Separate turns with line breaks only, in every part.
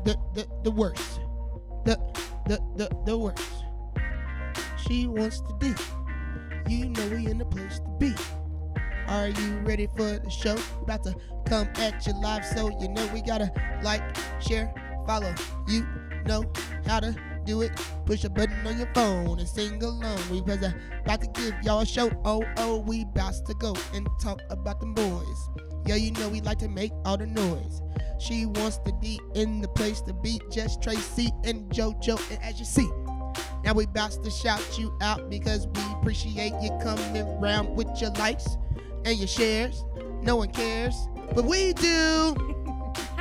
the worst. The worst. She wants to D. You know we in the place to be. Are you ready for the show? About to come at you live, so you know we gotta like, share, follow. You know how to do it. Push a button on your phone and sing along. We about to give y'all a show. Oh, we about to go and talk about them boys. Yeah, you know we like to make all the noise. She wants to be in the place to be. Just Tracy and JoJo, and as you see, now we about to shout you out because we appreciate you coming round with your likes and your shares. No one cares, but we do.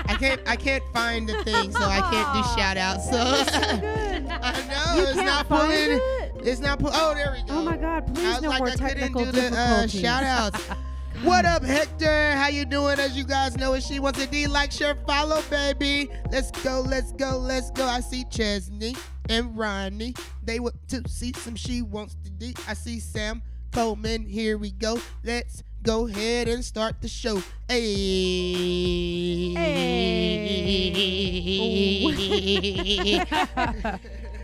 I can't find the thing, so I can't do shout outs. So I know
you
it's
can't
not
find
pulling.
it?
It's not pulling. Oh, there we go.
Oh my God! Please, no more technical
I couldn't do the
difficulties.
shout outs. What up, Hector? How you doing? As you guys know, if she wants a D, like, share, follow, baby. Let's go. I see Chesney and Ronnie. They want to see some She Wants to D. I see Sam Coleman. Here we go. Let's go ahead and start the show. Hey.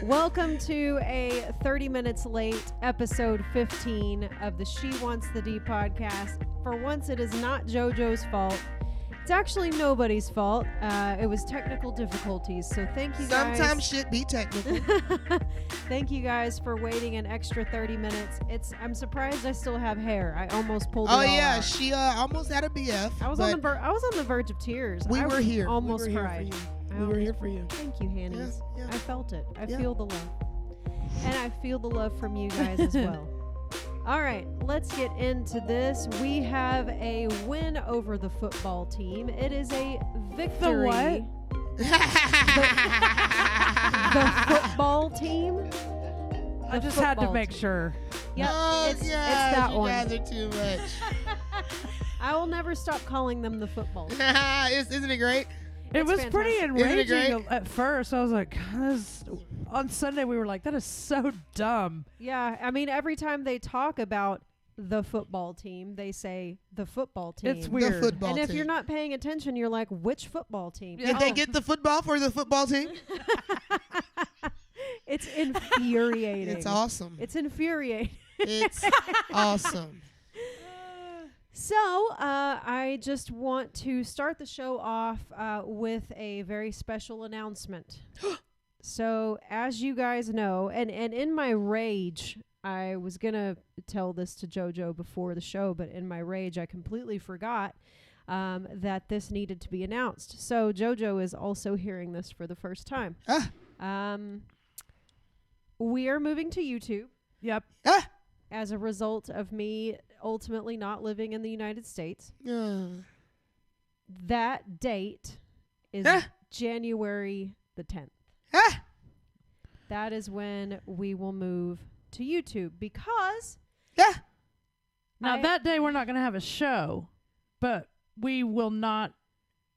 Welcome to a 30 minutes late episode 15 of the She Wants the D podcast. For once, it is not JoJo's fault. It's actually nobody's fault. It was technical difficulties, so thank you guys.
Sometimes shit be technical.
Thank you guys for waiting an extra 30 minutes. I'm surprised I still have hair. I almost pulled it all out.
She almost had a BF.
I was on the verge of tears.
We were here.
Almost
we were
cried.
We were here for you.
Thank you, Hannies.
Yeah.
I felt it. I feel the love. And I feel the love from you guys as well. All right, let's get into this. We have a win over the football team. It is a victory.
The what?
The football team.
I just had to make sure.
Yep, it's
yes,
that
you
one.
guys are too much.
I will never stop calling them the football team.
Isn't it great?
It was
fantastic.
pretty
Isn't it
enraging
great?
at first. I was like, on Sunday we were like, that is so dumb.
Yeah, I mean, every time they talk about the football team, they say the football team.
It's weird.
The football
And if
team.
you're not paying attention, you're like, which football team?
Did they get the football for the football team?
It's infuriating.
It's awesome.
It's infuriating.
It's awesome.
So, I just want to start the show off with a very special announcement. So, as you guys know, and in my rage, I was going to tell this to JoJo before the show, but in my rage, I completely forgot that this needed to be announced. So, JoJo is also hearing this for the first time. We are moving to YouTube.
Yep.
As a result of me ultimately not living in the United States. That date is January the 10th. That is when we will move to YouTube because
Now that day we're not going to have a show, but we will not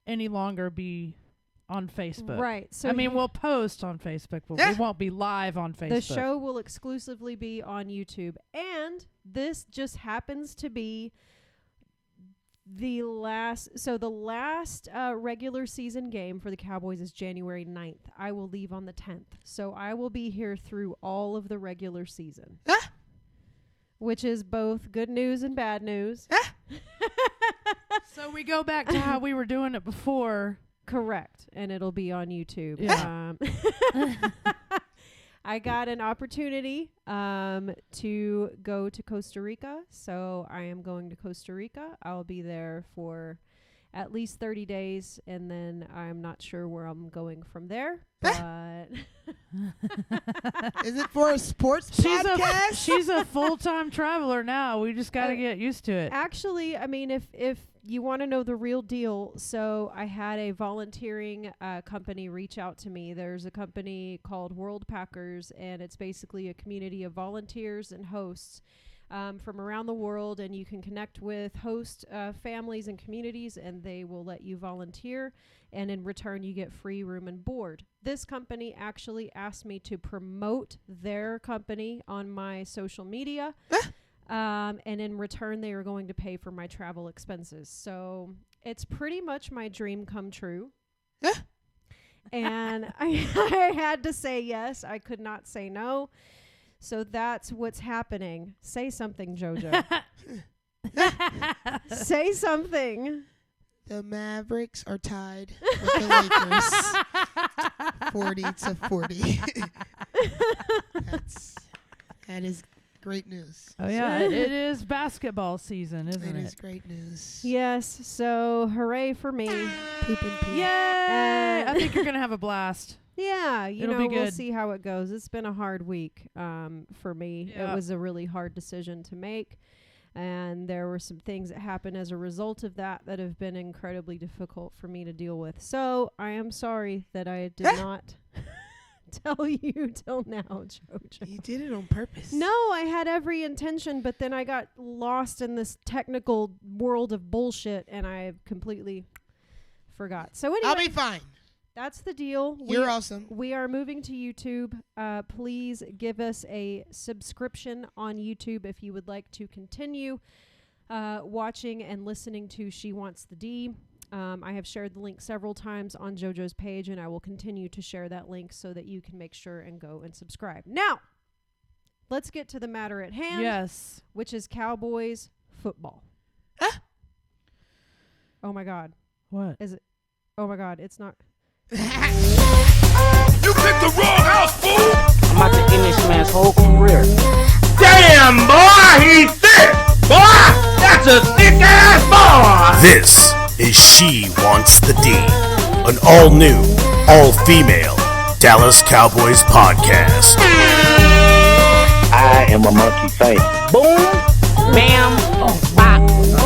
any longer be on Facebook.
Right. So
I mean, we'll post on Facebook, but we won't be live on Facebook.
the show will exclusively be on YouTube. And this just happens to be the last regular season game for the Cowboys is January 9th. I will leave on the 10th. So I will be here through all of the regular season. Which is both good news and bad news.
So we go back to how we were doing it before.
Correct. And it'll be on YouTube.
Yeah.
I got an opportunity to go to Costa Rica. So I am going to Costa Rica. I'll be there for at least 30 days. And then I'm not sure where I'm going from there. But
Is it for a sports podcast?
She's a full-time traveler now. We just got to get used to it.
Actually, I mean, if you want to know the real deal, so I had a volunteering company reach out to me. There's a company called World Packers, and it's basically a community of volunteers and hosts from around the world, and you can connect with host families and communities, and they will let you volunteer, and in return you get free room and board. This company actually asked me to promote their company on my social media. And in return, they are going to pay for my travel expenses. So it's pretty much my dream come true. And I had to say yes. I could not say no. So that's what's happening. Say something, JoJo. Say something.
The Mavericks are tied with the Lakers 40-40. That is great news.
Oh, yeah. it is basketball season, isn't it?
It is great news.
Yes. So hooray for me.
Poop and pee.
Yay! I think you're going to have a blast.
Yeah,
It'll be
we'll
good.
see how it goes. It's been a hard week for me.
Yeah.
It was a really hard decision to make. And there were some things that happened as a result of that have been incredibly difficult for me to deal with. So I am sorry that I did not tell you till now, JoJo.
You did it on purpose.
No, I had every intention, but then I got lost in this technical world of bullshit, and I completely forgot. So anyway,
I'll be fine.
that's the deal.
You're awesome.
We are moving to YouTube. Please give us a subscription on YouTube if you would like to continue watching and listening to She Wants the D. I have shared the link several times on JoJo's page, and I will continue to share that link so that you can make sure and go and subscribe. Now, let's get to the matter at hand,
Yes.
which is Cowboys football. Oh, my God.
What?
Is it? Oh, my God. It's not.
You picked the wrong house, fool!
I'm about to end this man's whole career.
Damn, boy, he's thick! Boy, that's a thick-ass boy!
This is She Wants the D, an all-new, all-female Dallas Cowboys podcast.
I am a monkey face. Boom, bam, boom, bop,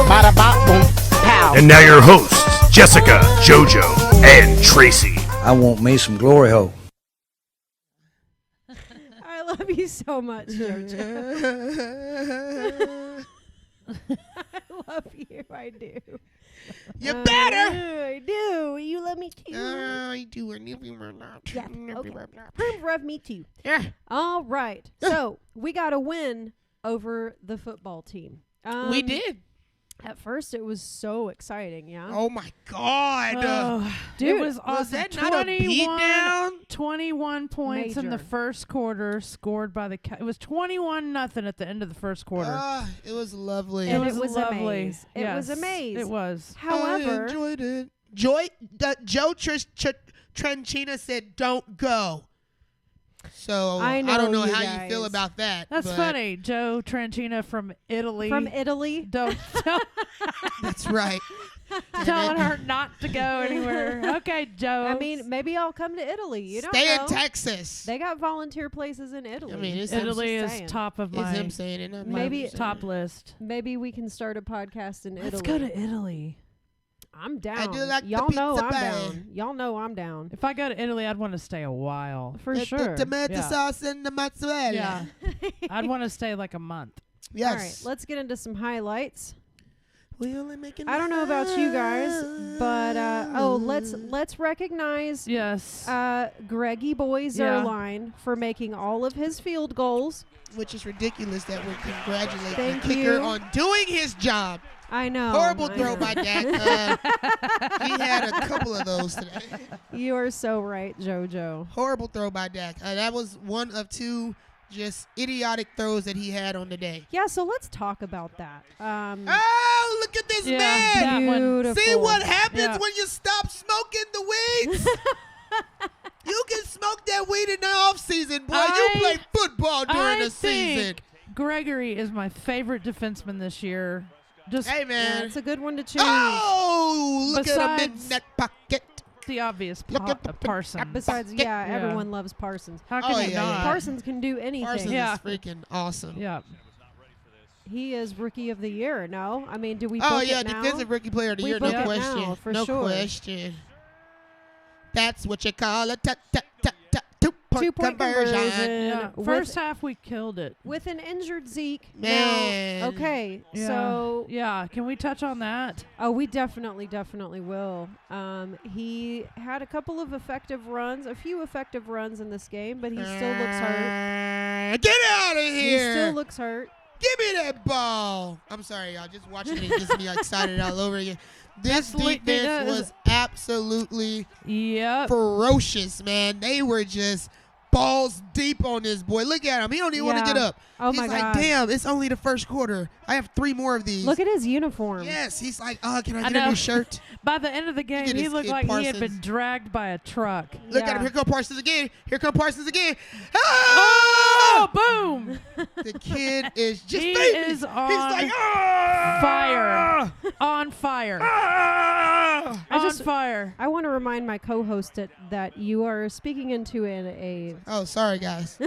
bada bop, boom, pow.
And now your hosts, Jessica, JoJo, and Tracy.
I want me some glory hole.
I love you so much, JoJo. I love you. I do.
You better.
I do. You love me too.
I do.
Yeah. Okay. Love me too.
Yeah.
All right. So we got a win over the football team.
We did.
At first, it was so exciting. Yeah.
Oh my God.
Dude,
it was awesome.
that not a beatdown?
21 points in the
Major.
first quarter scored by the It was 21-0 at the end of the first quarter.
It was lovely.
And
it
it
was
was a
lovely.
maze. It was a maze.
It was.
I
However,
enjoyed it. Joe Trenchina said, "Don't go." So
I
don't know
know you
how
guys.
you feel about that.
That's
but
funny. Joe Tranchina from Italy.
from Italy.
Don't tell,
That's right.
telling her not to go anywhere. Okay, Joe.
I mean, maybe I'll come to Italy. You don't
Stay
know.
in Texas.
They got volunteer places in Italy.
I mean, it's
Italy
I'm
is
just saying.
top of
It's
my,
him saying it. Not me.
Maybe-
top list.
Maybe we can start a podcast in
Let's
Italy.
go to Italy.
I'm down.
I do like the
Y'all know
pizza
I'm
pie.
down. Y'all know I'm down.
If I go to Italy, I'd want to stay a while.
For
The
sure.
tomato
Yeah.
sauce and the mozzarella.
Yeah. I'd want to stay like a month.
Yes.
All right, let's get into some highlights.
We only making.
I don't know about you guys, but let's recognize
Yes.
Greggy Boy Zerline for making all of his field goals.
Which is ridiculous that we're congratulating
Thank
the kicker
you.
on doing his job.
I know.
Horrible
I
throw
know.
by Dak. He had a couple of those today.
You are so right, JoJo.
Horrible throw by Dak. That was one of two just idiotic throws that he had on the day.
Yeah, so let's talk about that.
Oh, look at this
Yeah,
man.
that one.
Beautiful.
See what happens
Yeah.
when you stop smoking the weeds? You can smoke that weed in the off season, boy. You play football during the season.
Gregory is my favorite defenseman this year. Just
Hey,
Yeah,
man.
it's a good one to choose.
Oh, look at him in
Besides-
that pocket.
the obvious
Look at the
Parsons.
Besides,
Yeah.
everyone loves Parsons.
How can
Oh,
you
yeah,
not?
yeah.
Parsons can do anything.
Parsons
Yeah.
is freaking awesome.
Yeah.
He is Rookie of the Year. No, I mean, do we?
Oh,
book
yeah,
it now?
defensive rookie player of the
We
year, no
book it
question.
now, for
no
sure.
question. That's what you call a two-point conversion.
Yeah.
With-
First half, we killed it.
with an injured Zeke.
Man.
Now, okay,
Yeah.
so
Yeah. Can we touch on that?
we definitely will. He had a couple of effective runs, a few effective runs in this game, but he still looks hurt.
Get out of
He
here.
still looks hurt.
Give me that ball. I'm sorry, y'all. Just watching it gets me excited all over again. This defense was absolutely ferocious, man. They were just balls deep on this boy. Look at him. He don't even want to get up.
Oh,
he's
my
like,
God.
damn, it's only the first quarter. I have 3 more of these.
Look at his uniform.
Yes, he's like, can I get a new shirt?
By the end of the game,
at
he
his
looked
kid
like he had
Parsons.
been dragged by a truck.
Look at him. Here come Parsons again.
Oh, boom!
The kid is just
He
baby.
is on
He's like,
fire. On fire. On fire.
I want to remind my co-host that you are speaking into a
Oh, sorry, guys.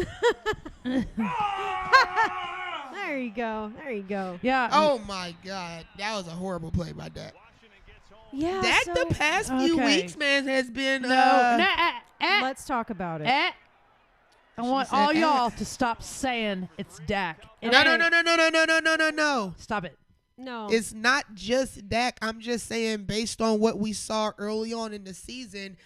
There you go. There you go.
Yeah.
Oh, my God. That was a horrible play by Dak.
Yeah.
Dak,
so
the past few
Okay.
weeks, man, has been.
let's talk about it.
I want
said,
all y'all to stop saying it's Dak.
No.
Stop it.
No.
It's not just Dak. I'm just saying, based on what we saw early on in the season,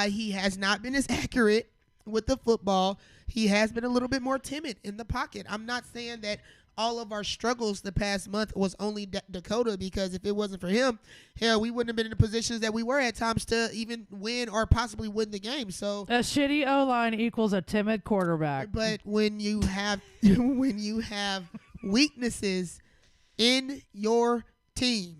he has not been as accurate with the football. He has been a little bit more timid in the pocket. I'm not saying that all of our struggles the past month was only Dakota, because if it wasn't for him, hell, we wouldn't have been in the positions that we were at times to even win or possibly win the game. So
A shitty O-line equals a timid quarterback.
but when you have weaknesses in your team,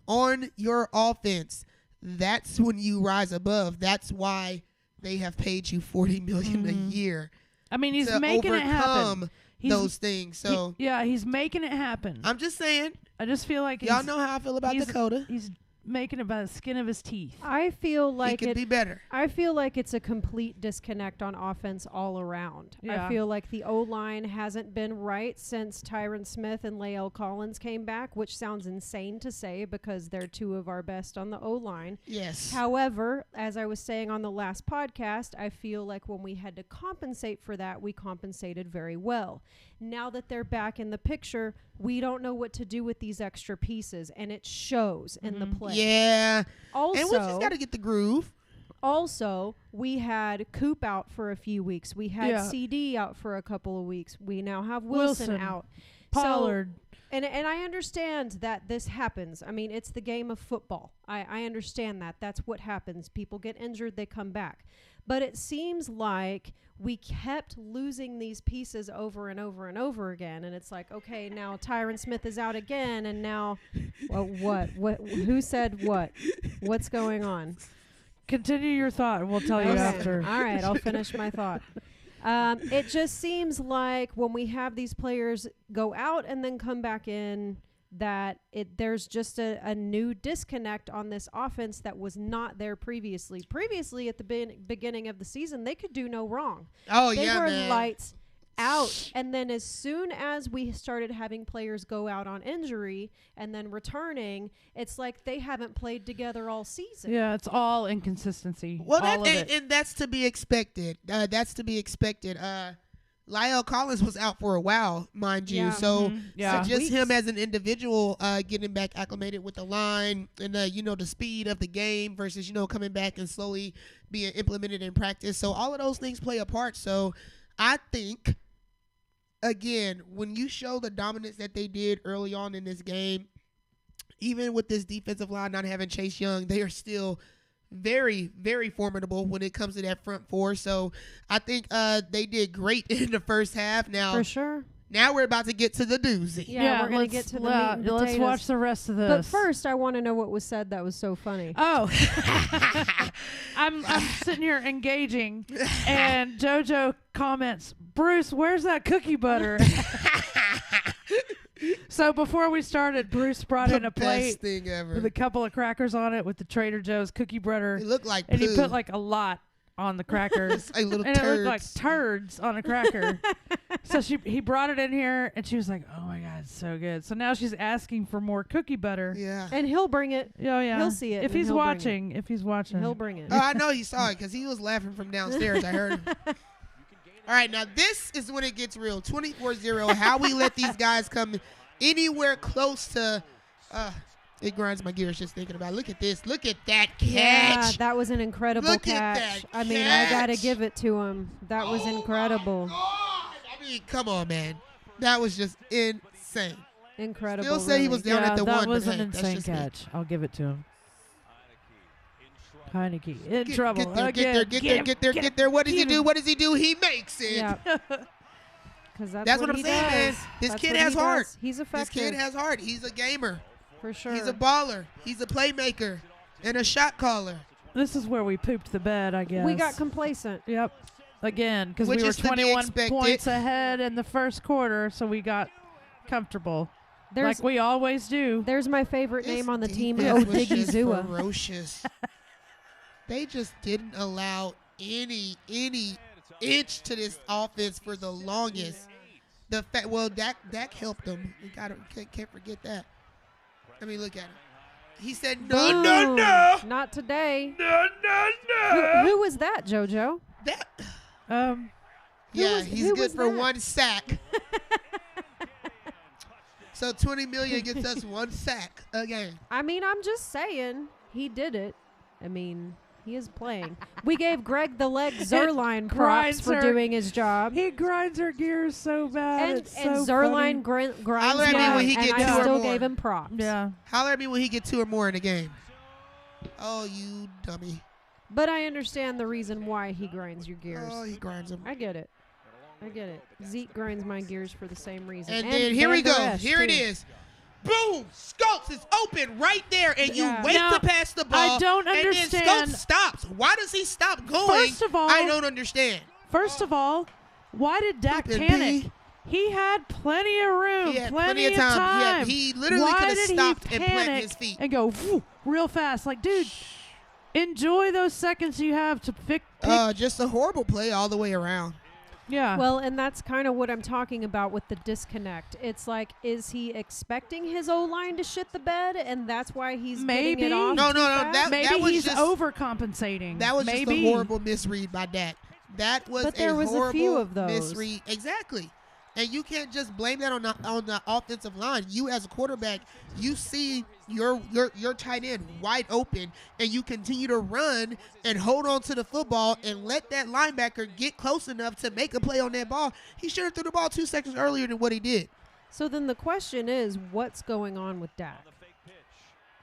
on your offense, that's when you rise above. That's why they have paid you $40 million a year.
I mean, he's
to
making it happen.
overcome those things. So
he's making it happen.
I'm just saying,
I just feel like
y'all know how I feel about Dakota.
He's making it by the skin of his teeth.
I feel
He
like
could be better.
I feel like it's a complete disconnect on offense all around.
Yeah.
I feel like the O-line hasn't been right since Tyron Smith and Lael Collins came back, which sounds insane to say because they're 2 of our best on the O-line.
Yes.
However, as I was saying on the last podcast, I feel like when we had to compensate for that, we compensated very well. Now that they're back in the picture, we don't know what to do with these extra pieces, and it shows in the play.
Yeah.
Also,
And we just got to get the groove.
Also, we had Coop out for a few weeks. We had
Yeah.
CD out for a couple of weeks. We now have Wilson out.
Pollard.
So, and I understand that this happens. I mean, it's the game of football. I understand that. That's what happens. People get injured, they come back. But it seems like we kept losing these pieces over and over and over again. And it's like, okay, now Tyron Smith is out again. And now, what? Who said what? What's going on?
Continue your thought, and we'll tell you
Okay.
after.
All right, I'll finish my thought. It just seems like when we have these players go out and then come back in, that there's just a new disconnect on this offense that was not there previously. Previously, at the beginning of the season, they could do no wrong.
Oh,
They
yeah,
were
man.
lights out. And then as soon as we started having players go out on injury and then returning, it's like they haven't played together all season.
Yeah, it's all inconsistency.
Well,
all of it.
and that's to be expected. That's to be expected. Lael Collins was out for a while, mind you.
Yeah.
So,
Yeah.
so just
Weeks.
him as an individual getting back acclimated with the line and, the speed of the game versus, coming back and slowly being implemented in practice. So all of those things play a part. So I think, again, when you show the dominance that they did early on in this game, even with this defensive line not having Chase Young, they are still very, very formidable when it comes to that front four. So I think they did great in the first half. Now,
For sure.
now we're about to get to the doozy.
Yeah, we're going to
let's-
get to the meat and
let's
potatoes.
watch the rest of this.
But first, I want to know what was said that was so funny.
Oh, I'm sitting here engaging, and JoJo comments, "Bruce, where's that cookie butter?" So before we started, Bruce brought in a plate
Best thing ever.
with a couple of crackers on it with the Trader Joe's cookie butter,
It looked like
and he
poo.
put like a lot on the crackers.
It's like little
And it
turds.
looked like turds on a cracker. So he brought it in here, and she was like, "Oh my god, it's so good." So now she's asking for more cookie butter.
Yeah.
And he'll bring it.
Oh yeah,
He'll see it,
if
and
he's
he'll bring it.
watching. If he's watching,
He'll bring it.
Oh, I know he saw it because he was laughing from downstairs. I heard him. All right, now this is when it gets real. 24-0, how we let these guys come anywhere close to it grinds my gears just thinking about it. Look at this. Look at that
Yeah,
catch.
that was an incredible
Look at
catch.
that
I mean, I got to
catch.
give it to him. That was incredible.
I mean, come on, man. That was just insane.
Incredible.
Still say he was down
Yeah,
at the
that
one.
was
but
an
hey, that's
insane
just me.
catch. I'll give it to him. Heineke in
Get-
trouble
Get there,
again.
get there. What does he
Get
do?
him.
What does he do? He makes it.
Yeah. Because
That's what I'm
he
saying,
does.
man. This
That's
kid
what
has
he
heart.
does. He's
This
effective.
kid has heart. He's a gamer.
for sure.
He's a baller. He's a playmaker and a shot caller.
This is where we pooped the bed, I guess.
We got complacent.
Yep. Again, because
Which
we were
is to be
21
expected.
points ahead in the first quarter, so we got comfortable.
There's
like we always do.
there's my favorite
This
name on the team.
defense
Oh,
was
Diggy
just
Zua.
ferocious. They just didn't allow any inch to this offense for the longest. Dak helped them. We can't forget that. I mean, look at him. He said, no,
Boom.
no, no.
Not today.
No, no, no.
Who was that, JoJo?
That.
Who
He's good
was
for
that?
1 sack. So $20 million gets us 1 sack a game.
I mean, I'm just saying he did it. I mean, he is playing. We gave Greg the leg Zerline props for
Grinder.
doing his job.
He grinds our gears so bad.
And,
it's
and
so
Zerline
funny.
grinds
Holler at me
mine,
when he
and
get
I
2 or
still
more.
gave him props.
Yeah.
Holler at me when he get 2 or more in a game. Oh, you dummy.
But I understand the reason why he grinds your gears.
Oh, he grinds them.
I get it. Zeke grinds my gears for the same reason.
And then here we
Van Der
go.
Esch,
Here it
too.
is. Boom! Schultz is open right there, and
Yeah.
you wait
Now,
to pass the ball.
I don't
And then
understand-
Schultz stops. Why does he stop going?
First of all-
I don't understand.
First of all, why did Dak
Flippin'
panic?
P.
He had plenty of room,
He had
plenty
plenty of time.
time.
He literally
Why
could have
did he
stopped and planted
panic
his feet.
and go whew, real fast. Like, dude, enjoy those seconds you have to pick.
Just a horrible play all the way around.
Yeah.
Well, and that's kind of what I'm talking about with the disconnect. It's like, is he expecting his O-line to shit the bed, and that's why he's getting
Maybe.
it off
No,
too
no, no,
fast?
that-
maybe
was
he's
just-
overcompensating.
That was
maybe.
just a horrible misread by Dak. That was
But there
a
was a
horrible
few of those.
misread. Exactly. And you can't just blame that on the offensive line. You as a quarterback, you see your tight end wide open, and you continue to run and hold on to the football and let that linebacker get close enough to make a play on that ball. He should have threw the ball 2 seconds earlier than what he did.
So then the question is, what's going on with Dak?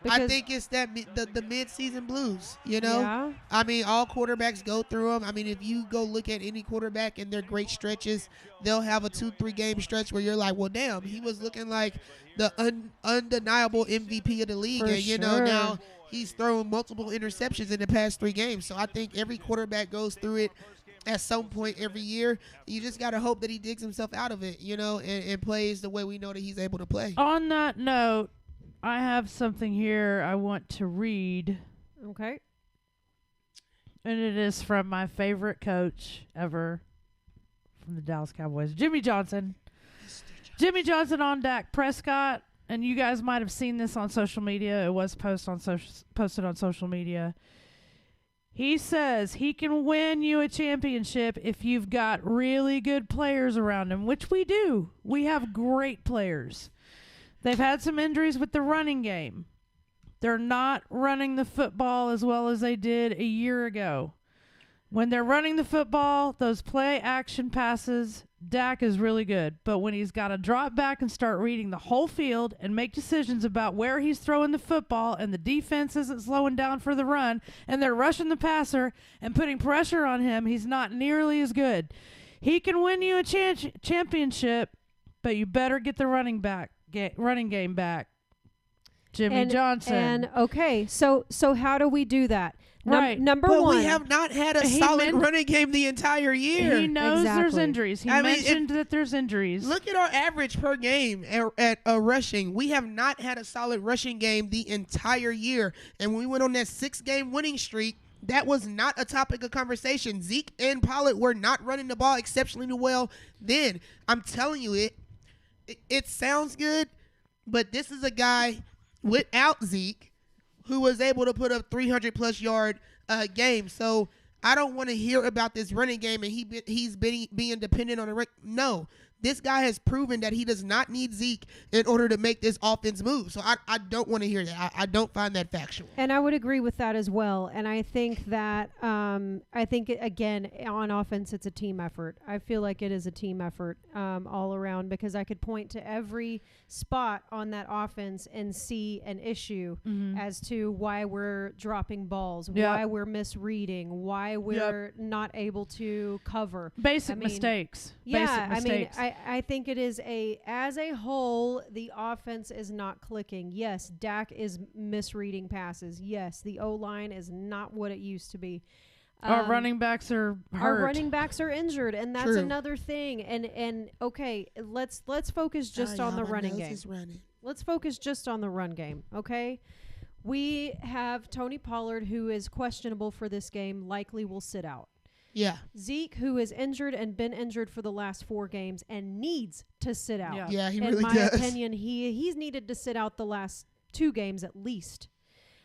I think it's that the mid-season blues, you know?
Yeah.
I mean, all quarterbacks go through them. I mean, if you go look at any quarterback in their great stretches, they'll have a 2-3 game stretch where you're like, well, damn, he was looking like the undeniable MVP of the league.
For
And, you know,
sure.
now he's thrown multiple interceptions in the past 3 games. So I think every quarterback goes through it at some point every year. You just got to hope that he digs himself out of it, you know, and plays the way we know that he's able to play.
On that note, I have something here I want to read,
Okay.
and it is from my favorite coach ever from the Dallas Cowboys, Jimmy Johnson. Jimmy Johnson on Dak Prescott, and you guys might have seen this on social media. It was posted on social media. He says he can win you a championship if you've got really good players around him, which we do. We have great players. They've had some injuries with the running game. They're not running the football as well as they did a year ago. When they're running the football, those play action passes, Dak is really good. But when he's got to drop back and start reading the whole field and make decisions about where he's throwing the football, and the defense isn't slowing down for the run, and they're rushing the passer and putting pressure on him, he's not nearly as good. He can win you a championship, but you better get the running game back. Jimmy Johnson.
And okay, so how do we do that?
Right.
Number
But
one.
we have not had a
He
solid
meant-
running game the entire year.
He knows there's
Exactly.
injuries. He
I mean,
mentioned that there's injuries.
Look at our average per game at rushing. We have not had a solid rushing game the entire year. And when we went on that 6-game winning streak, that was not a topic of conversation. Zeke and Pollard were not running the ball exceptionally well then. I'm telling you, it sounds good, but this is a guy without Zeke who was able to put up 300-plus yard game. So I don't want to hear about this running game and he's being dependent on the run. No, this guy has proven that he does not need Zeke in order to make this offense move. So I don't want to hear that. I don't find that factual.
And I would agree with that as well. And I think that, again, on offense, it's a team effort. I feel like it is a team effort all around, because I could point to every spot on that offense and see an issue as to why we're dropping balls, why we're misreading, why we're not able to cover.
Basic mistakes.
Yeah,
Basic mistakes.
I think it is as a whole, the offense is not clicking. Yes, Dak is misreading passes. Yes, the O-line is not what it used to be.
Our running backs are hurt.
Our running backs are injured, and that's
True.
another thing. And okay, let's focus just on the running game. Let's focus just on the run game, okay? We have Tony Pollard, who is questionable for this game, likely will sit out.
Yeah.
Zeke, who is injured and been injured for the last 4 games and needs to sit out.
Yeah, he
In
really
my
does.
opinion, he's needed to sit out the last 2 games at least.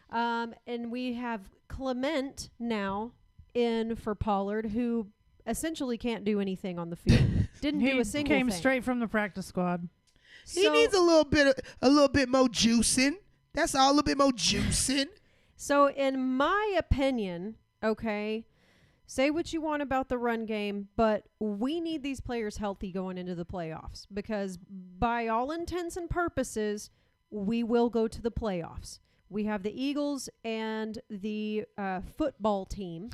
And we have Clement now in for Pollard, who essentially can't do anything on the field. Didn't do a single
thing. Came
thing.
straight from the practice squad.
He needs a little bit more juicing. That's all, a little bit more juicing.
So in my opinion, okay, say what you want about the run game, but we need these players healthy going into the playoffs, because by all intents and purposes, we will go to the playoffs. We have the Eagles and the football team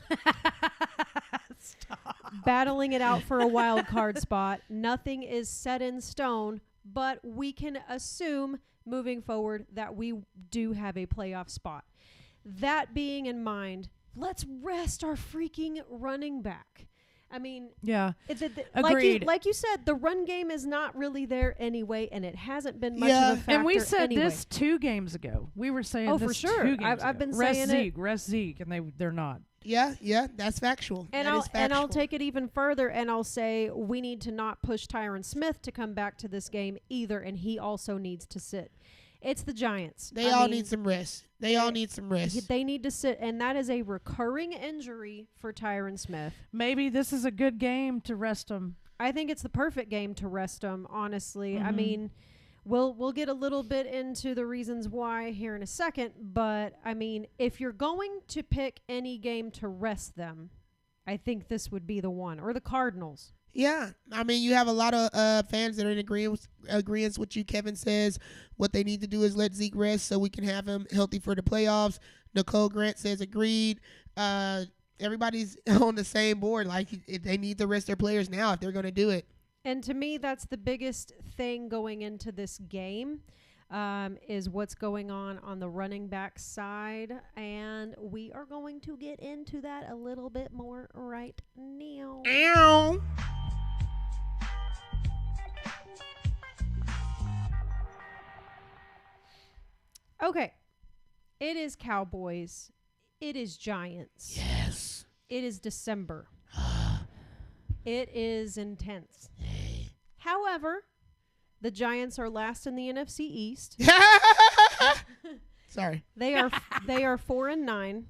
battling it out for a wild card spot. Nothing is set in stone, but we can assume moving forward that we do have a playoff spot. That being in mind, let's rest our freaking running back. I mean,
Yeah.
Agreed. Like you said, the run game is not really there anyway, and it hasn't been much of a factor.
And we said
anyway.
this 2 games ago. We were saying
Oh,
this
for sure.
2 games
I've
ago.
been
rest
saying
Zeke, rest Zeke, and they're not.
Yeah, that's factual.
And I'll take it even further, and I'll say we need to not push Tyron Smith to come back to this game either, and he also needs to sit. It's the Giants.
They all need some rest. They all need some rest.
They need to sit, and that is a recurring injury for Tyron Smith.
Maybe this is a good game to rest him.
I think it's the perfect game to rest him, honestly. I
Mhm.
mean, we'll get a little bit into the reasons why here in a second, but I mean, if you're going to pick any game to rest them, I think this would be the one, or the Cardinals.
Yeah, I mean, you have a lot of fans that are in agreement with you. Kevin says what they need to do is let Zeke rest so we can have him healthy for the playoffs. Nicole Grant says agreed. Everybody's on the same board. Like, they need to rest their players now if they're going to do it.
And to me, that's the biggest thing going into this game, is what's going on the running back side. And we are going to get into that a little bit more right now.
Ow.
Okay. It is Cowboys. It is Giants.
Yes.
It is December. It is intense. However, the Giants are last in the NFC East.
Sorry.
They are 4-9.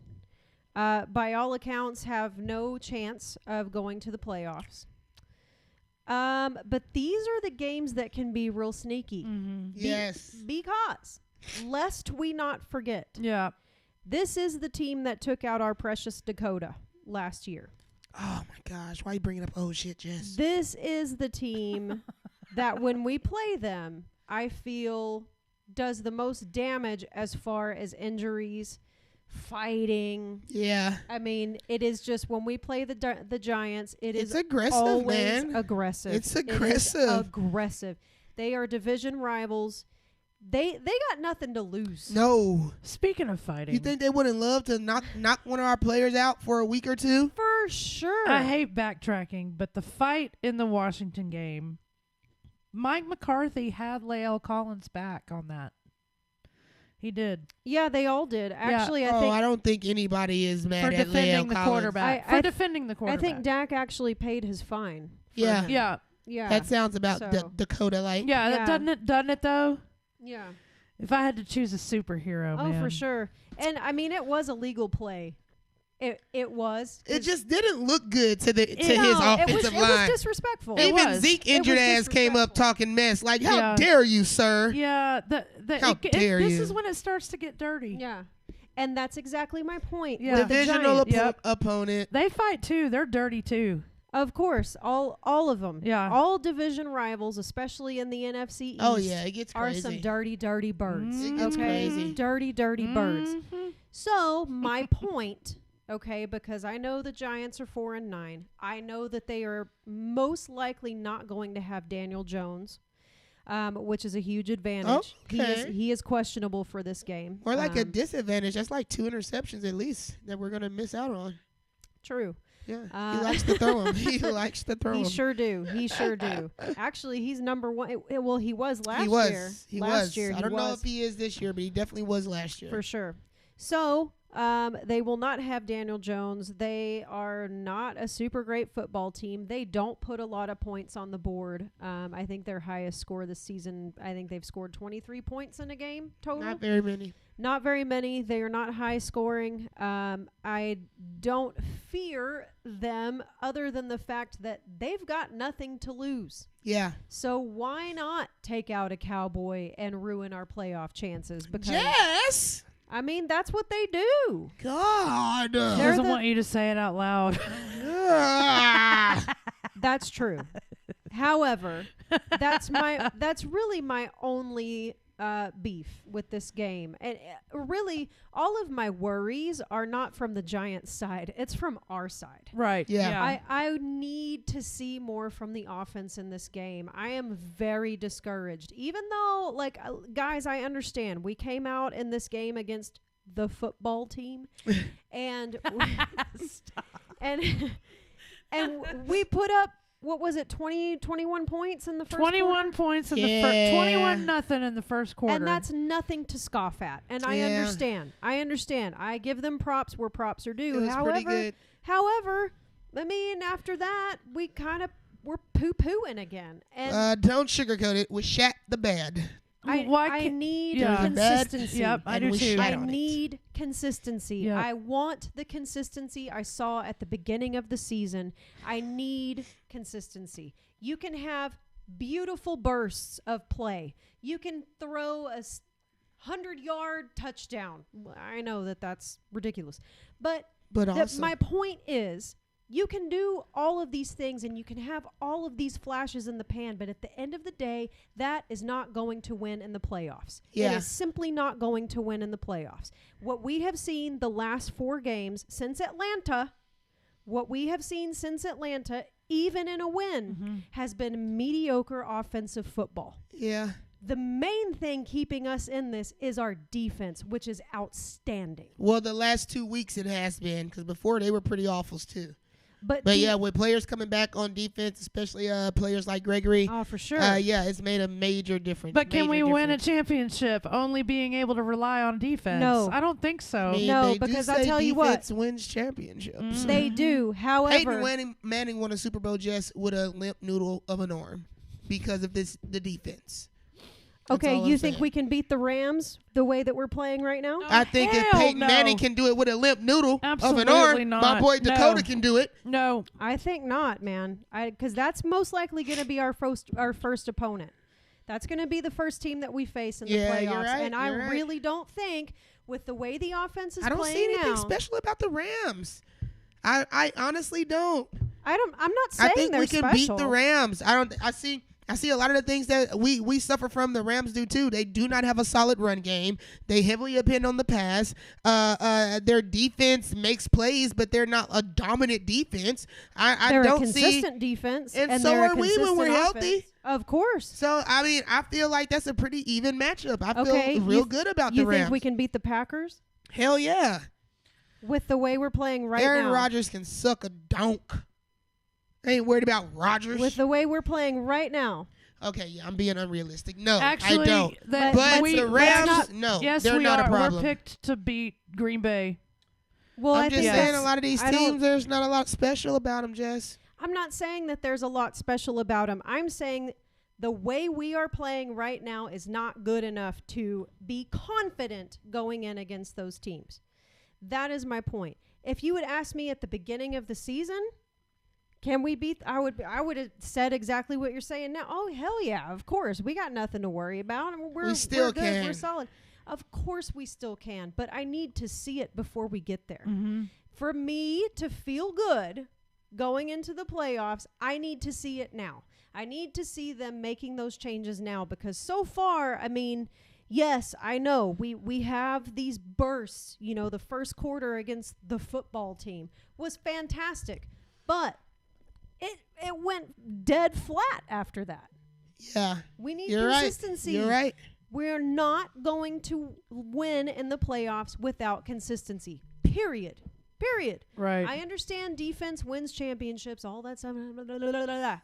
By all accounts, have no chance of going to the playoffs. But these are the games that can be real sneaky.
Mm-hmm.
Yes.
Because, lest we not forget,
Yeah.
this is the team that took out our precious Dakota last year.
Oh, my gosh. Why are you bringing up old shit, Jess?
This is the team that when we play them, I feel does the most damage as far as injuries, fighting.
Yeah.
I mean, it is just when we play the Giants,
It's
is
aggressive,
always
man.
aggressive.
It's
It is
aggressive.
aggressive. They are division rivals. They got nothing to lose.
No.
Speaking of fighting,
You think they wouldn't love to knock one of our players out for a week or two?
For sure.
I hate backtracking, but the fight in the Washington game, Mike McCarthy had Lael Collins back on that. He did.
Yeah, they all did. Actually,
I don't think anybody is mad
For
at
defending
Lael
the
Collins.
quarterback.
I
For defending the
I
quarterback.
think Dak actually paid his fine. for
Yeah.
him.
Yeah.
Yeah.
That sounds about
So-
Dakota like.
Yeah,
Yeah.
Doesn't it though?
Yeah.
If I had to choose a superhero,
Oh,
man.
for sure. And I mean, it was a legal play. It was.
It just didn't look good to his
No,
offensive
it
line.
was disrespectful.
Even Zeke injured ass came up talking mess. Like, how dare you, sir?
Yeah,
How dare
this
you.
is when it starts to get dirty.
Yeah. And that's exactly my point.
Yeah.
With the
Divisional
Giants.
opponent.
They fight too. They're dirty too.
Of course, all of them.
Yeah.
All division rivals, especially in the NFC East.
Oh, yeah, it gets
are
crazy.
some dirty, dirty birds.
It gets crazy.
Dirty, dirty birds.
Mhm.
So my point, okay, because I know the Giants are 4-9. I know that they are most likely not going to have Daniel Jones, which is a huge advantage.
Okay.
He is questionable for this game.
Or like a disadvantage. That's like 2 interceptions at least that we're going to miss out on.
True.
Yeah, he likes to throw them. He likes to throw them.
He sure do. He sure do. Actually, he's number one. Well, he was last year.
He
last
was.
year.
I don't know if he is this year, but he definitely was last year.
For sure. So they will not have Daniel Jones. They are not a super great football team. They don't put a lot of points on the board. I think their highest score this season, I think they've scored 23 points in a game total.
Not very many.
Not very many. They are not high scoring. I don't fear them other than the fact that they've got nothing to lose.
Yeah.
So why not take out a Cowboy and ruin our playoff chances? Because
Yes.
I mean, that's what they do.
God.
He doesn't want you to say it out loud.
That's true. However, that's really my only beef with this game. And really, all of my worries are not from the Giants side. It's from our side.
Right.
Yeah.
I need to see more from the offense in this game. I am very discouraged. Even though, like, guys, I understand. We came out in this game against the football team. and and we put up, what was it, 21 points in the first
21
quarter?
points in the first 21-0 in the first quarter.
And that's nothing to scoff at. And I understand. I give them props where props are due.
It was pretty good.
However, I mean, after that, we kind of were poo-pooing again. And
Don't sugarcoat it. We shat the bed.
I need
Yeah.
consistency.
Yep, I
And
do
we
too.
shat
I
on it.
need consistency.
Yep.
I want the consistency I saw at the beginning of the season. I need consistency. You can have beautiful bursts of play. You can throw a 100-yard touchdown. I know that that's ridiculous. But
also,
my point is, you can do all of these things and you can have all of these flashes in the pan, but at the end of the day, that is not going to win in the playoffs.
Yeah.
It is simply not going to win in the playoffs. What we have seen the last 4 games since Atlanta, even in a win, has been mediocre offensive football.
yeah.
The main thing keeping us in this is our defense, which is outstanding.
Well, the last 2 weeks it has been, because before they were pretty awful too.
But
yeah, with players coming back on defense, especially players like Gregory,
oh, for sure.
yeah, it's made a major difference.
But can we
Major
win a
difference.
championship only being able to rely on defense?
No.
I don't think so.
I mean,
No,
they do
because I'll
say
tell you what.
defense wins championships.
They do. However,
Peyton Manning won a Super Bowl just with a limp noodle of an arm because of the defense. That's
okay,
all
you
I'm
think
saying.
we can beat the Rams the way that we're playing right now?
I think if
Hell
Peyton
no.
Manning can do it with a limp noodle of an
Absolutely
arm,
not.
my boy
No.
Dakota can do it.
No.
I think not, man. Because that's most likely going to be our first opponent. That's going to be the first team that we face in the
Yeah,
playoffs.
you're right,
And I
you're right.
really don't think, with the way the offense is
I don't
playing
see anything
now,
special about the Rams. I honestly don't.
I'm not saying
I think
they're
we can
special.
beat the Rams. I see a lot of the things that we suffer from. The Rams do too. They do not have a solid run game. They heavily depend on the pass. Their defense makes plays, but they're not a dominant defense. I
They're
don't
a
see.
consistent defense,
and
and
so
they're a
are we when we're
consistent
healthy.
offense. Of course.
So I mean, I feel like that's a pretty even matchup. I
Okay,
feel real good about the
You
Rams.
think we can beat the Packers
Hell yeah.
with the way we're playing right
Aaron
now?
Rodgers can suck a donk. I ain't worried about Rodgers.
With the way we're playing right now.
Okay, yeah, I'm being unrealistic. No,
Actually,
I don't.
that-
But
we-
the
let's
Rams,
not-
no,
yes,
they're
we
not
are.
a problem.
We're picked to beat Green Bay.
Well,
I'm
I
just
think
saying
that's-
a lot of these
I don't-
teams, there's not a lot special about them, Jess.
I'm not saying that there's a lot special about them. I'm saying the way we are playing right now is not good enough to be confident going in against those teams. That is my point. If you had asked me at the beginning of the season, can we beat? I would have said exactly what you're saying now. Oh, hell yeah, of course. We got nothing to worry about. We're
still
good.
can.
We're solid. Of course we still can, but I need to see it before we get there.
Mm-hmm.
For me to feel good going into the playoffs, I need to see it now. I need to see them making those changes now, because so far, I mean, yes, I know we have these bursts. You know, the first quarter against the football team was fantastic, but it went dead flat after that.
Yeah.
We need
You're
consistency.
Right. You're right.
We're not going to win in the playoffs without consistency. Period.
Right.
I understand defense wins championships, all that stuff. Blah, blah, blah, blah, blah.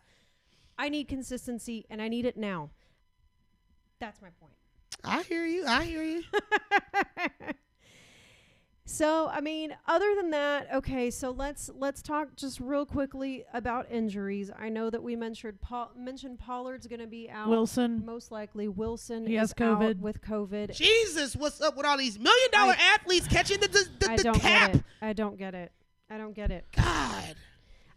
I need consistency, and I need it now. That's my point.
I hear you.
So, I mean, other than that, okay, so let's talk just real quickly about injuries. I know that we mentioned Pollard's going to be out.
Wilson.
Most likely. Wilson
He has
is out
COVID.
with COVID.
Jesus, what's up with all these $1 million athletes catching the cap?
I don't get it.
God.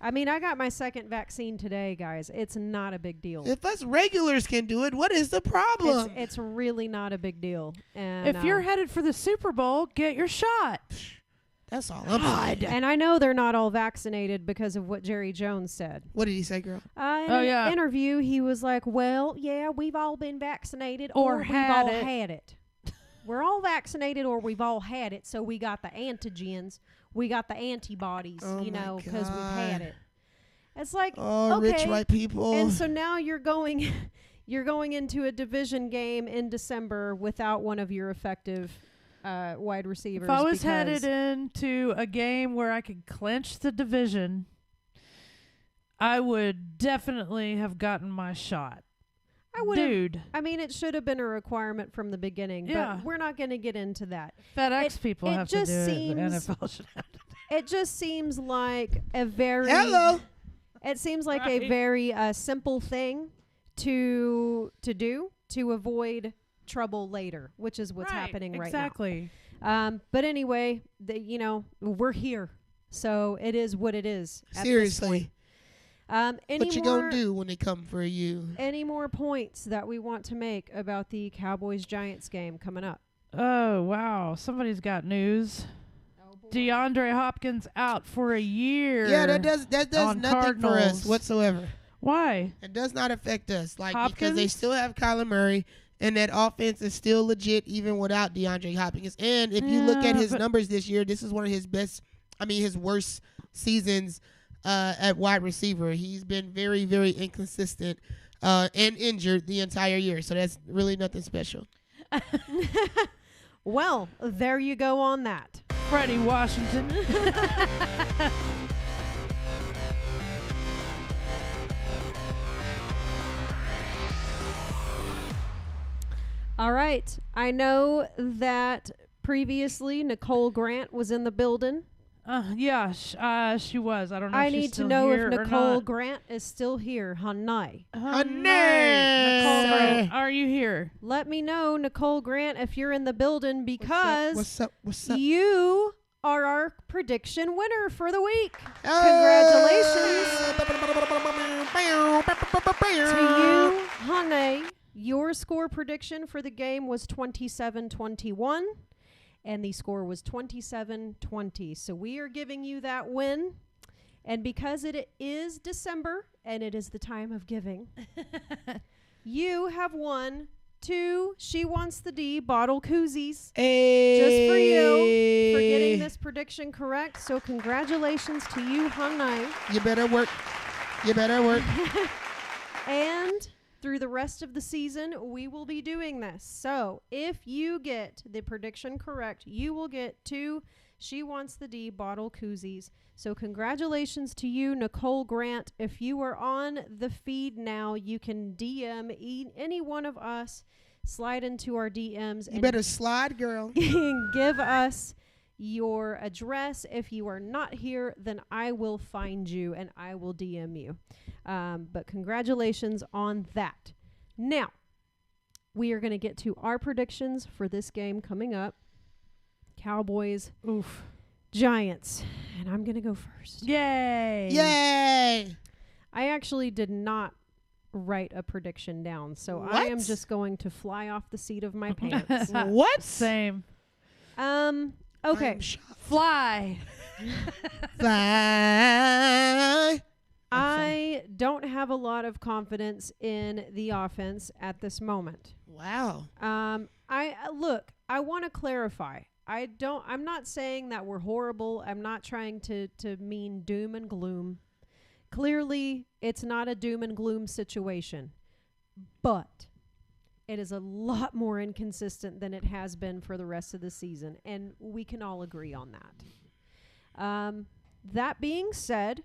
I mean, I got my second vaccine today, guys. It's not a big deal.
If us regulars can do it, what is the problem?
It's really not a big deal. And
If you're headed for the Super Bowl, get your shot.
That's all I'm saying.
and I know they're not all vaccinated because of what Jerry Jones said.
What did he say, girl?
In
yeah.
an interview, he was like, well, yeah, we've all been vaccinated
Or
we've
had
all
it."
had it. We're all vaccinated or we've all had it, so we got the antigens. We got the antibodies,
Oh my
because we've
God.
had it. It's like,
Oh,
okay.
rich white people.
And so now you're going into a division game in December without one of your effective wide receivers.
If I was
because
headed into a game where I could clinch the division, I would definitely have gotten my shot.
I would
Dude.
I mean, it should have been a requirement from the beginning,
Yeah.
but we're not going to get into that.
FedEx
It-
people
it
have to do
just
it. The
seems-
NFL should have to.
It just seems like a very
Hello.
It seems like
Right.
a very simple thing to do to avoid trouble later, which is what's happening right now.
Exactly.
But anyway, we're here, so it is what it is. At this
Seriously.
point.
What you gonna do when they come for you?
Any more points that we want to make about the Cowboys-Giants game coming up?
Oh, wow. Somebody's got news. DeAndre Hopkins out for a year.
Yeah, that does
on
nothing for us
Cardinals.
whatsoever.
Why?
It does not affect us, because
Hopkins?
they still have Kyler Murray, and that offense is still legit even without DeAndre Hopkins. And if you look at
Yeah,
his
but-
numbers this year, this is one of his worst seasons at wide receiver. He's been very, very inconsistent and injured the entire year, so that's really nothing special.
Well, there you go on that.
Freddie Washington.
All right. I know that previously Nicole Grant was in the building.
Yeah, she was. I don't know
I
if she's
need to
still
know
here
if
or
Nicole
not.
Grant is still here. Honey.
Nicole
Honey.
Grant, are you here?
Let me know, Nicole Grant, if you're in the building, because
What's up?
you are our prediction winner for the week.
Congratulations
To you, honey, your score prediction for the game was 27-21, and the score was 27-20. So we are giving you that win. And because it is December and it is the time of giving, you have won 2 She Wants the D bottle koozies.
Hey.
Just for you for getting this prediction correct. So congratulations to you, honey.
You better work.
And through the rest of the season, we will be doing this. So if you get the prediction correct, you will get 2 She Wants the D bottle koozies. So congratulations to you, Nicole Grant. If you are on the feed now, you can DM any one of us, slide into our DMs,
You
and
better slide, girl.
give us your address. If you are not here, then I will find you and I will DM you. But congratulations on that. Now, we are going to get to our predictions for this game coming up. Cowboys.
Oof.
Giants. And I'm going to go first.
Yay!
Yay!
I actually did not write a prediction down, so I am
What?
just going to fly off the seat of my pants.
What?
Same.
Okay.
I'm shocked.
Fly.
Fly.
I don't have a lot of confidence in the offense at this moment.
Wow.
I want to clarify. I'm not saying that we're horrible. I'm not trying to mean doom and gloom. Clearly, it's not a doom and gloom situation. But it is a lot more inconsistent than it has been for the rest of the season, and we can all agree on that. That being said,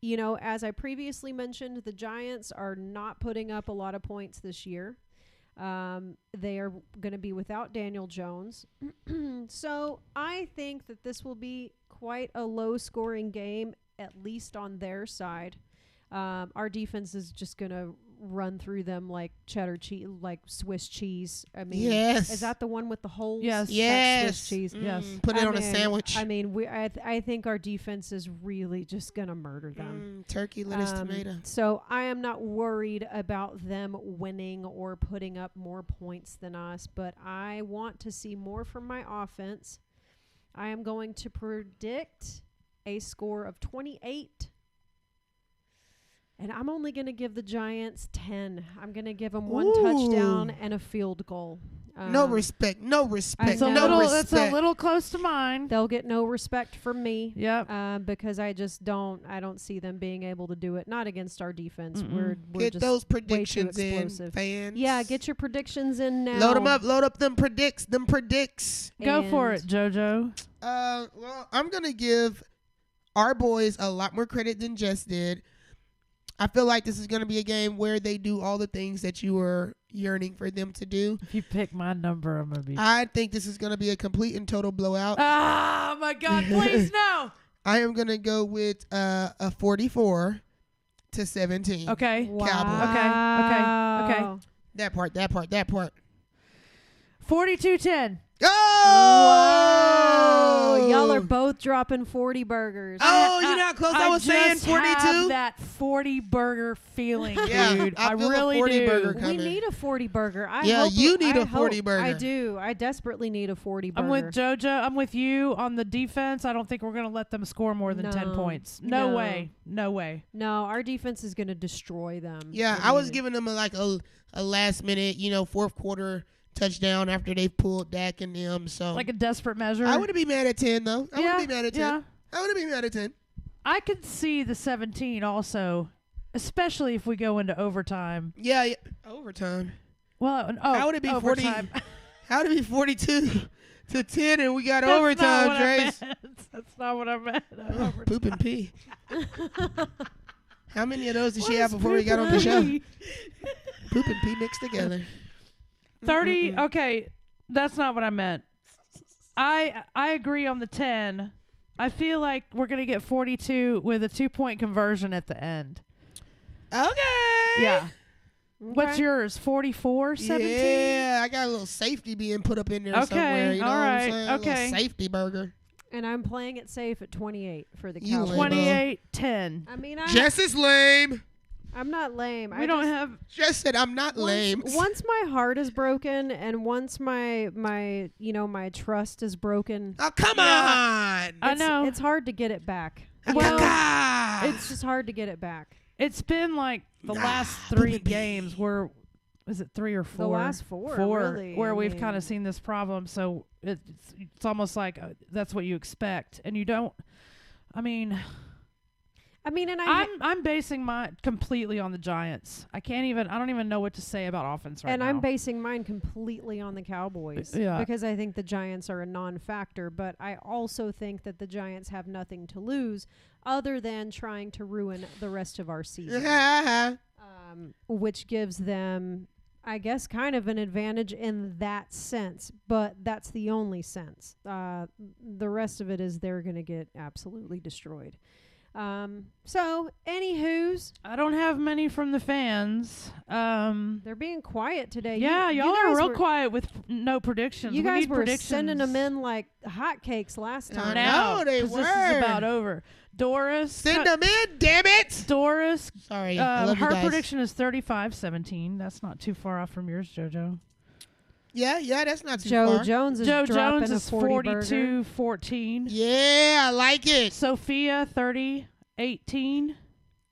you know, as I previously mentioned, the Giants are not putting up a lot of points this year. They are going to be without Daniel Jones. So I think that this will be quite a low-scoring game, at least on their side. Our defense is just going to run through them like cheddar cheese, like Swiss cheese. I mean,
Yes.
is that the one with the holes?
Yes.
That's
Yes.
Swiss cheese.
Yes.
Put it
I
on a
mean,
sandwich.
I mean, I think our defense is really just going to murder them.
Turkey, lettuce, tomato.
So I am not worried about them winning or putting up more points than us, but I want to see more from my offense. I am going to predict a score of 28. And I'm only going to give the Giants 10. I'm going to give them one touchdown and a field goal.
No respect. No respect.
That's a
know.
No
little.
respect.
That's a little close to mine.
They'll get no respect from me.
Yep.
Because I don't see them being able to do it. Not against our defense.
Mm-mm.
We're
Get
just
those
way too
predictions in,
explosive.
fans.
Yeah, get your predictions in now.
Load them up. Load up them predicts. Them predicts.
Go for
And
it, JoJo.
Well, I'm going to give our boys a lot more credit than Jess did. I feel like this is going to be a game where they do all the things that you were yearning for them to do.
If you pick my number, I'm gonna be.
I think this is going to be a complete and total blowout.
Oh my God! Please no.
I am going to go with a 44-17.
Okay.
Wow.
Okay.
That part.
42-10.
Oh!
Y'all are both dropping 40 burgers.
Oh, you know how close I was saying
just
42?
have that 40 burger feeling,
Yeah,
dude.
I
I
feel the
really
40
do.
burger
We
coming.
need a 40 burger.
Yeah, you need a 40 burger.
I do. I desperately need a 40 burger.
I'm with JoJo. I'm with you on the defense. I don't think we're going to let them score more than 10
No.
points. No
No.
way. No way.
No, our defense is going to destroy them.
Yeah,
I
I was
mean,
giving them a last minute, fourth quarter touchdown after they pulled Dak and them. So
Like a desperate measure.
I wouldn't be mad at 10 though. I wouldn't be mad at 10.
Yeah.
I wouldn't be mad at 10.
I could see the 17 also, especially if we go into overtime.
Yeah. Overtime.
Well,
How would it be 40?
overtime.
How would it be 42-10 and we got
That's not
overtime,
what I
Trace?
meant. That's not what I meant.
Poop and pee. How many of those did she
What
have
is
before we
poop
got on
and
the show?
pee?
Poop and pee mixed together.
30. Okay, that's not what I meant. I agree on the 10. I feel like we're gonna get 42 with a 2-point conversion at the end.
Okay.
Yeah.
okay.
What's yours? 44, 17?
Yeah, I got a little safety being put up in there
Okay,
somewhere. You know
all
what I'm
right,
saying? A little
okay.
safety burger.
And I'm playing it safe at 28 for the
You
Cowboys.
lame.
28-10.
I mean,
Jess is lame.
I'm not lame.
We don't have.
Jess said I'm not lame.
Once my heart is broken and once my trust is broken,
Oh, come
Yeah.
on.
I know.
it's hard to get it back.
Well,
It's just hard to get it back.
It's been like the last
poop
3
and pee.
games where. Is it 3 or 4?
The last 4, really.
where
I
we've
mean,
kind of seen this problem. So it's almost like that's what you expect, and you don't. I mean,
and
I'm basing mine completely on the Giants. I don't even know what to say about offense right now.
I'm basing mine completely on the Cowboys.
Yeah.
Because I think the Giants are a non-factor, but I also think that the Giants have nothing to lose other than trying to ruin the rest of our season. Which gives them, I guess, kind of an advantage in that sense, but that's the only sense. The rest of it is they're going to get absolutely destroyed. So, anywho's,
I don't have many from the fans.
they're being quiet today.
Yeah,
you
y'all are
guys
real
were,
quiet with no predictions.
You
We
guys
need
were
predictions
sending them in like hotcakes last
I
time.
know.
now.
they
'cause This
were.
is about over. Doris.
Send them in, damn it.
Doris.
Sorry, I love you
her
guys.
prediction is 35-17. That's not too far off from yours, JoJo.
Yeah, that's not too
Joe
far.
Jones is
Joe
dropping
Jones
a
is
40 burger.
42-14.
Yeah, I like it.
Sophia 30-18.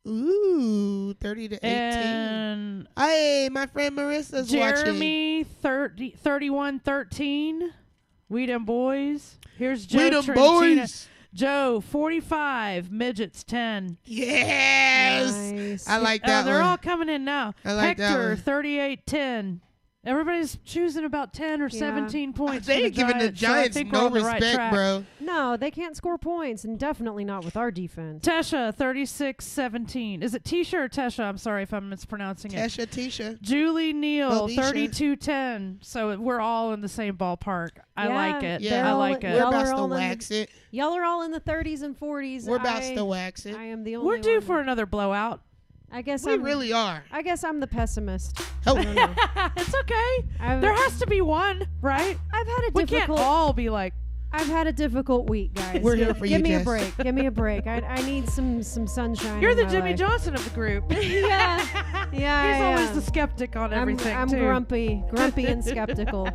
Ooh, 30 to 18.
And
Hey, my friend Marissa's watching.
Jeremy 31-13. We Dem Boys. Here's Joe
We them
Trentina.
boys.
Joe 45. Midgets 10.
Yes.
Nice.
I like that
They're
one.
all coming in now.
I like that
Hector
one.
38-10. Everybody's choosing about 10 or 17 points.
They
for
ain't giving the
so I
Giants
think we're
no
on the right
respect,
track.
bro.
No, they can't score points, and definitely not with our defense.
Tesha 36-17. Is it Tisha or Tesha? I'm sorry if I'm mispronouncing it.
Tisha.
Julie Neal
Bobisha.
32-10. So we're all in the same ballpark. I
Yeah,
like it.
they're
I
all-
like it.
We're
Y'all
about
are
to
all in the-
wax it.
Y'all are all in the 30s and 40s.
We're about to wax it.
I am the only
We're due
one.
for another blowout.
I guess
We
I'm
really are.
I guess I'm the pessimist.
Oh.
I don't know.
It's okay.
I've,
There has to be one, right?
I've had a
We can't
difficult
all be like,
I've had a difficult week, guys.
We're here for you,
Give me a
Jess.
break. Give me a break. I need some sunshine.
you're
in
the
my
Jimmy
life.
Johnson of the group.
Yeah. Yeah.
He's
I
always
am.
the skeptic on everything,
I'm
too.
grumpy and skeptical.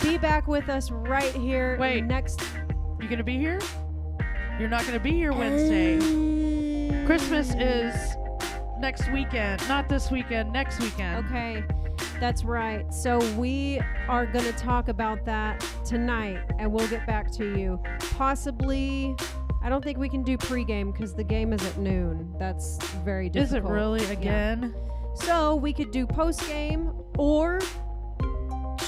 Be back with us right here
Wait.
next.
You gonna be here? You're not gonna be here Wednesday. Christmas is next weekend. Not this weekend, next weekend.
Okay, that's right. So we are going to talk about that tonight, and we'll get back to you. Possibly, I don't think we can do pregame because the game is at noon. That's very
Is
difficult.
it really
Yeah.
again?
So we could do postgame or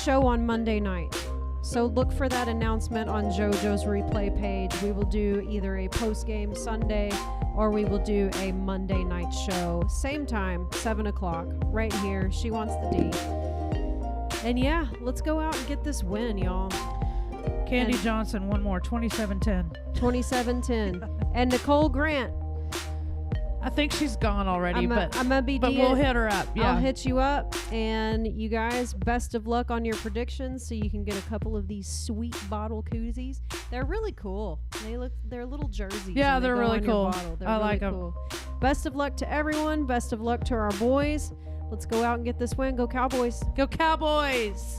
show on Monday night. So look for that announcement on JoJo's replay page. We will do either a postgame Sunday or we will do a Monday night show. Same time, 7 o'clock, right here. She wants the D. And yeah, let's go out and get this win, y'all.
Candy
And-
Johnson, one more, 27-10.
27-10. And Nicole Grant,
I think she's gone already,
I'm
but
going to be
we'll hit her up. Yeah.
I'll hit you up, and you guys, best of luck on your predictions, so you can get a couple of these sweet bottle koozies. They're really cool. They're little jerseys.
Yeah,
and they
they're
go
really
on your
cool.
bottle. They're
I
really
like 'em.
cool. Best of luck to everyone. Best of luck to our boys. Let's go out and get this win. Go Cowboys.
Go Cowboys!